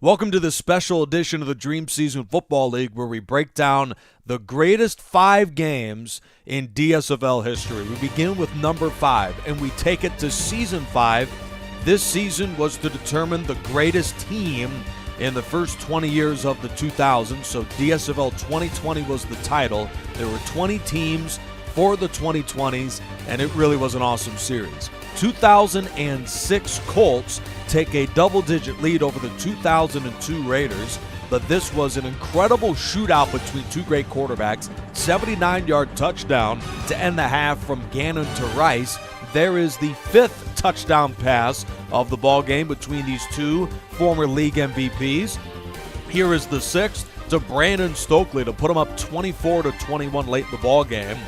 Welcome to this special edition of the Dream Season Football League, where we break down the greatest 5 games in DSFL history. We begin with number 5, and we take it to Season 5. This season was to determine the greatest team in the first 20 years of the 2000s, so DSFL 2020 was the title. There were 20 teams for the 2020s, and it really was an awesome series. 2006 Colts take a double-digit lead over the 2002 Raiders, but this was an incredible shootout between two great quarterbacks. 79-yard touchdown to end the half from Gannon to Rice. There is the 5th touchdown pass of the ball game between these two former league MVPs. Here is the 6th to Brandon Stokely to put them up 24-21 late in the ball game.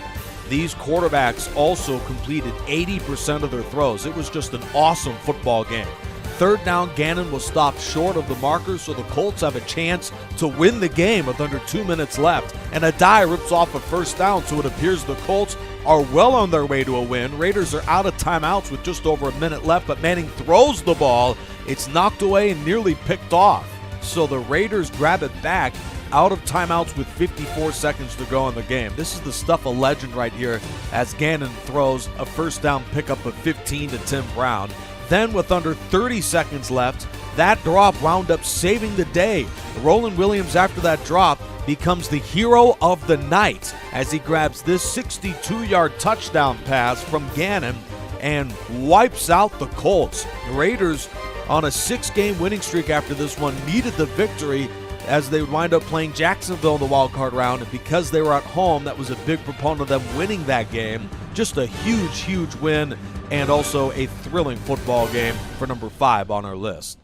These quarterbacks also completed 80% of their throws. It was just an awesome football game. 3rd down, Gannon was stopped short of the marker, so the Colts have a chance to win the game with under 2 minutes left. And Adai rips off a 1st down, so it appears the Colts are well on their way to a win. Raiders are out of timeouts with just over a minute left, but Manning throws the ball. It's knocked away and nearly picked off. So the Raiders grab it back out of timeouts with 54 seconds to go in the game. This is the stuff of legend right here, as Gannon throws a 1st down pickup of 15 to Tim Brown. Then with under 30 seconds left, that drop wound up saving the day. Roland Williams, after that drop, becomes the hero of the night as he grabs this 62-yard touchdown pass from Gannon and wipes out the Colts. The Raiders, on a 6-game winning streak after this one, needed the victory as they would wind up playing Jacksonville in the wild card round, and because they were at home, that was a big proponent of them winning that game. Just a huge win, and also a thrilling football game for number 5 on our list.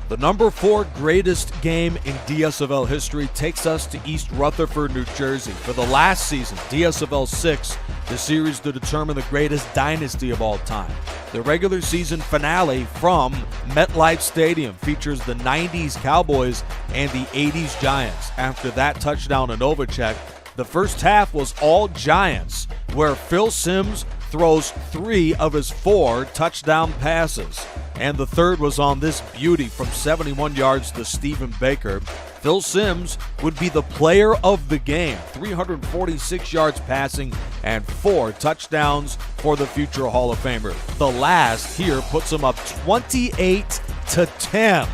The number 4 greatest game in DSFL history takes us to East Rutherford, New Jersey. For the last season, DSFL 6, the series to determine the greatest dynasty of all time. The regular season finale from MetLife Stadium features the 90s Cowboys and the 80s Giants. After that touchdown to Novacek, the first half was all Giants, where Phil Simms throws 3 of his 4 touchdown passes. And the 3rd was on this beauty from 71 yards to Stephen Baker. Phil Simms would be the player of the game. 346 yards passing and 4 touchdowns for the future Hall of Famer. The last here puts him up 28-10.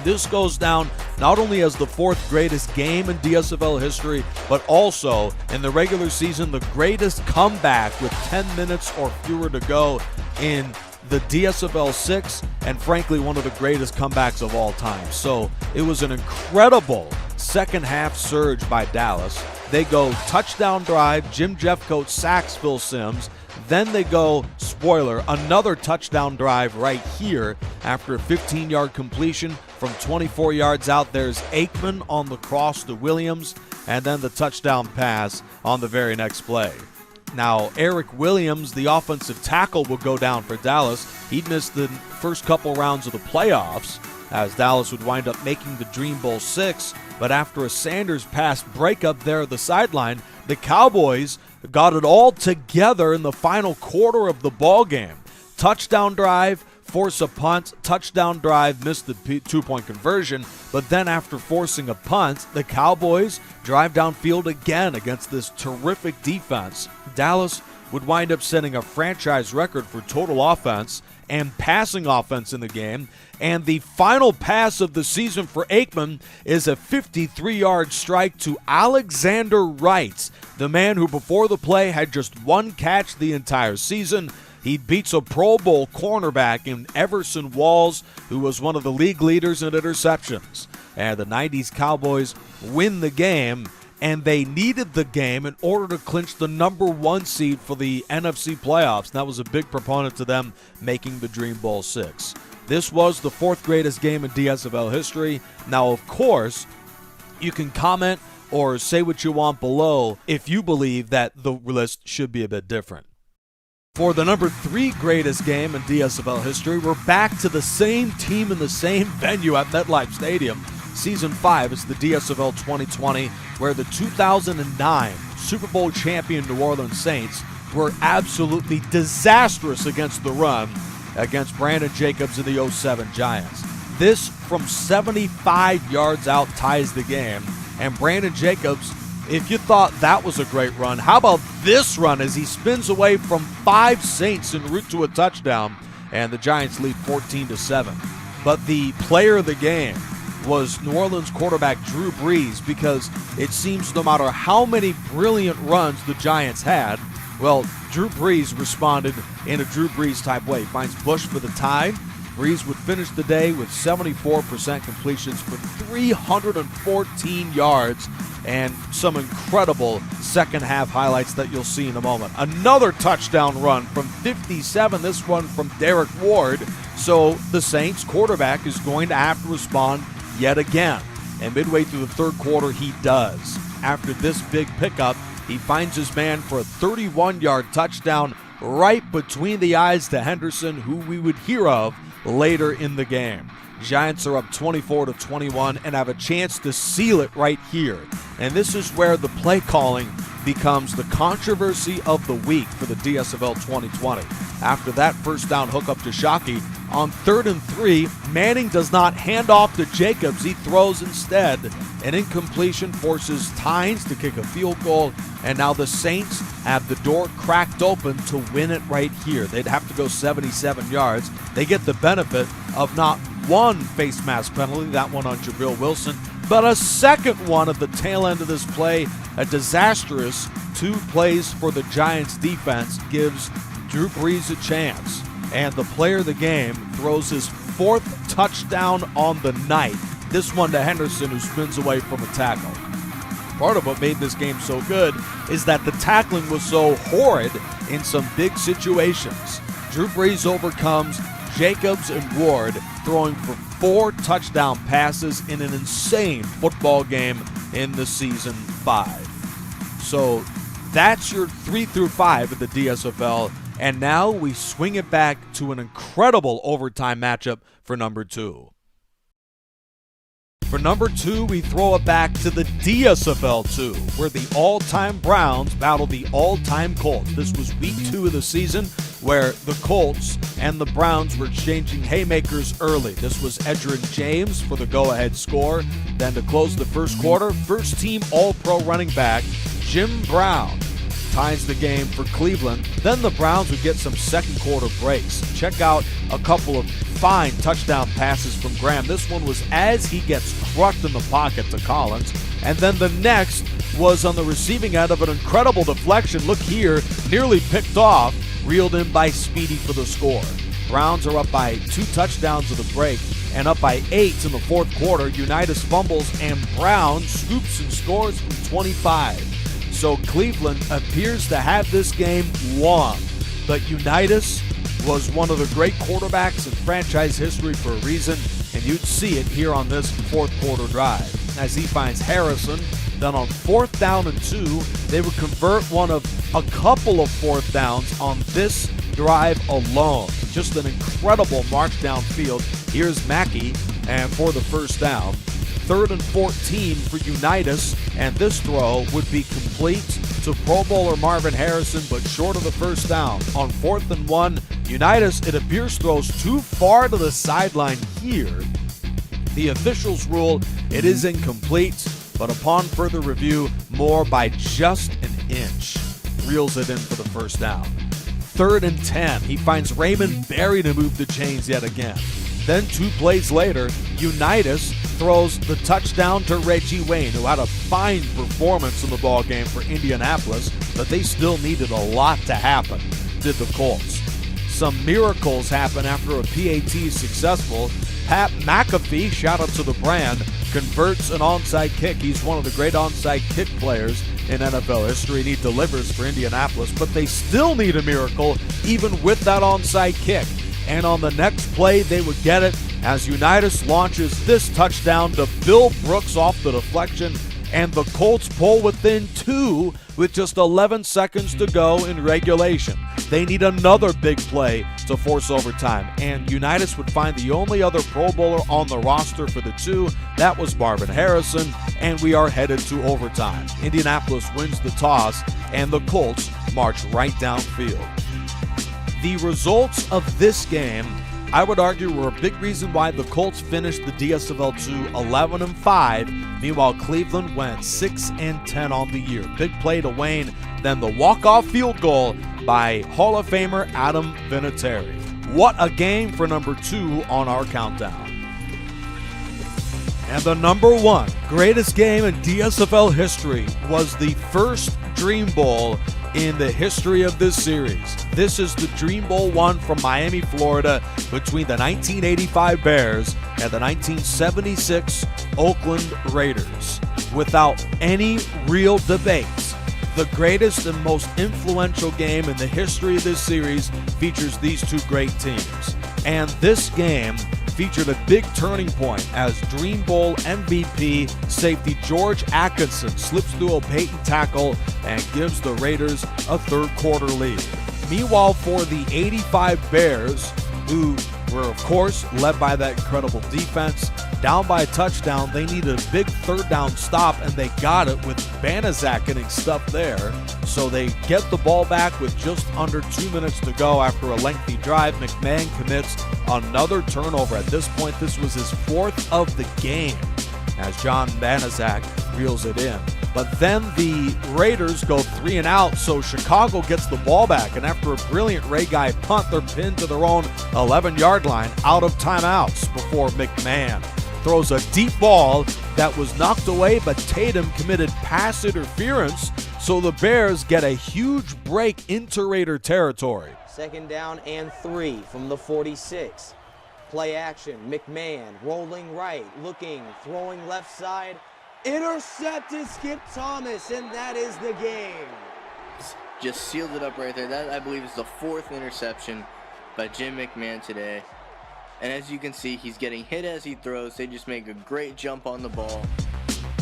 This goes down not only as the 4th greatest game in DSFL history, but also in the regular season, the greatest comeback with 10 minutes or fewer to go in the DSFL 6, and frankly, one of the greatest comebacks of all time. So it was an incredible second half surge by Dallas. They go touchdown drive, Jim Jeffcoat sacks Phil Simms. Then they go, spoiler, another touchdown drive right here after a 15-yard completion from 24 yards out. There's Aikman on the cross to Williams, and then the touchdown pass on the very next play. Now, Eric Williams, the offensive tackle, will go down for Dallas. He'd missed the first couple rounds of the playoffs, as Dallas would wind up making the Dream Bowl 6. But after a Sanders pass breakup there at the sideline, the Cowboys got it all together in the final quarter of the ball game. Touchdown drive, force a punt, touchdown drive, missed the 2-point conversion, but then after forcing a punt, the Cowboys drive downfield again against this terrific defense. Dallas would wind up setting a franchise record for total offense and passing offense in the game, and the final pass of the season for Aikman is a 53-yard strike to Alexander Wright, the man who before the play had just 1 catch the entire season. He beats a Pro Bowl cornerback in Everson Walls, who was one of the league leaders in interceptions. And the 90s Cowboys win the game, and they needed the game in order to clinch the number 1 seed for the NFC playoffs. And that was a big proponent to them making the Dream Bowl 6. This was the 4th greatest game in DSFL history. Now, of course, you can comment or say what you want below if you believe that the list should be a bit different. For the number 3 greatest game in DSFL history, we're back to the same team in the same venue at MetLife Stadium. Season 5 is the DSFL 2020, where the 2009 Super Bowl champion New Orleans Saints were absolutely disastrous against the run against Brandon Jacobs and the 07 Giants. This from 75 yards out ties the game. And Brandon Jacobs, if you thought that was a great run, how about this run as he spins away from 5 Saints en route to a touchdown, and the Giants lead 14-7. But the player of the game was New Orleans quarterback Drew Brees, because it seems no matter how many brilliant runs the Giants had, well, Drew Brees responded in a Drew Brees-type way. He finds Bush for the tie. Brees would finish the day with 74% completions for 314 yards and some incredible second-half highlights that you'll see in a moment. Another touchdown run from 57, this one from Derek Ward. So the Saints quarterback is going to have to respond yet again. And midway through the third quarter, he does. After this big pickup, he finds his man for a 31-yard touchdown right between the eyes to Henderson, who we would hear of later in the game. Giants are up 24-21 and have a chance to seal it right here. And this is where the play calling becomes the controversy of the week for the DSFL 2020. After that first down hookup to Shockey, on 3rd and 3, Manning does not hand off to Jacobs. He throws instead. An incompletion forces Tynes to kick a field goal, and now the Saints have the door cracked open to win it right here. They'd have to go 77 yards. They get the benefit of not one face mask penalty, that one on Jabril Wilson, but a second one at the tail end of this play. A disastrous 2 plays for the Giants defense gives Drew Brees a chance. And the player of the game throws his 4th touchdown on the night. This one to Henderson, who spins away from a tackle. Part of what made this game so good is that the tackling was so horrid in some big situations. Drew Brees overcomes Jacobs and Ward, throwing for 4 touchdown passes in an insane football game in the season 5. So that's your 3 through 5 of the DSFL. And now we swing it back to an incredible overtime matchup for number 2. For number 2, we throw it back to the DSFL 2, where the all-time Browns battle the all-time Colts. This was week 2 of the season, where the Colts and the Browns were exchanging haymakers early. This was Edgerrin James for the go-ahead score. Then to close the first quarter, first-team All-Pro running back Jim Brown ties the game for Cleveland. Then the Browns would get some second quarter breaks. Check out a couple of fine touchdown passes from Graham. This one was as he gets crushed in the pocket to Collins. And then the next was on the receiving end of an incredible deflection. Look here, nearly picked off, reeled in by Speedy for the score. Browns are up by 2 touchdowns of the break and up by 8 in the fourth quarter. Unitas fumbles and Brown scoops and scores from 25. So Cleveland appears to have this game won. But Unitas was one of the great quarterbacks in franchise history for a reason, and you'd see it here on this fourth quarter drive. As he finds Harrison, then on 4th down and 2, they would convert one of a couple of 4th downs on this drive alone. Just an incredible march downfield. Here's Mackey, and for the first down. 3rd and 14 for Unitas, and this throw would be complete to Pro Bowler Marvin Harrison, but short of the first down. On 4th and 1, Unitas, it appears, throws too far to the sideline here. The officials rule it is incomplete, but upon further review, Moore by just an inch reels it in for the first down. 3rd and 10, he finds Raymond Berry to move the chains yet again. Then 2 plays later, Unitas throws the touchdown to Reggie Wayne, who had a fine performance in the ballgame for Indianapolis, but they still needed a lot to happen, did the Colts. Some miracles happen after a PAT is successful. Pat McAfee, shout out to the brand, converts an onside kick. He's one of the great onside kick players in NFL history, and he delivers for Indianapolis, but they still need a miracle even with that onside kick. And on the next play, they would get it as Unitas launches this touchdown to Bill Brooks off the deflection, and the Colts pull within 2 with just 11 seconds to go in regulation. They need another big play to force overtime, and Unitas would find the only other Pro Bowler on the roster for the 2. That was Marvin Harrison, and we are headed to overtime. Indianapolis wins the toss, and the Colts march right downfield. The results of this game, I would argue were a big reason why the Colts finished the DSFL 2 11-5. Meanwhile, Cleveland went 6-10 on the year. Big play to Wayne, then the walk-off field goal by Hall of Famer Adam Vinatieri. What a game for number 2 on our countdown. And the number 1 greatest game in DSFL history was the first Dream Bowl in the history of this series. This is the Dream Bowl 1 from Miami, Florida, between the 1985 Bears and the 1976 Oakland Raiders. Without any real debate, the greatest and most influential game in the history of this series features these two great teams. And this game featured a big turning point as Dream Bowl MVP safety George Atkinson slips through a Peyton tackle and gives the Raiders a third quarter lead. Meanwhile, for the 85 Bears, who were of course led by that incredible defense, down by a touchdown, they needed a big third down stop, and they got it with Banaszak getting stuffed there. So they get the ball back with just under 2 minutes to go after a lengthy drive. McMahon commits another turnover. At this point, this was his 4th of the game as John Banaszak reels it in. But then the Raiders go 3 and out, so Chicago gets the ball back, and after a brilliant Ray Guy punt, they're pinned to their own 11-yard line out of timeouts before McMahon throws a deep ball that was knocked away, but Tatum committed pass interference, so the Bears get a huge break into Raider territory. 2nd down and 3 from the 46. Play action, McMahon rolling right, looking, throwing left side. Intercepted Skip Thomas, and that is the game. Just sealed it up right there. That, I believe, is the 4th interception by Jim McMahon today. And as you can see, he's getting hit as he throws. They just make a great jump on the ball.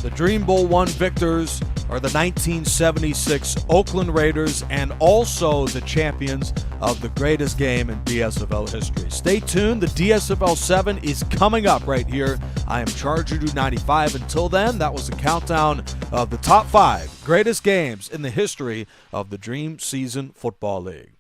The Dream Bowl 1 victors are the 1976 Oakland Raiders and also the champions of the greatest game in DSFL history. Stay tuned. The DSFL 7 is coming up right here. I am Charger Dude 95. Until then, that was a countdown of the top 5 greatest games in the history of the Dream Season Football League.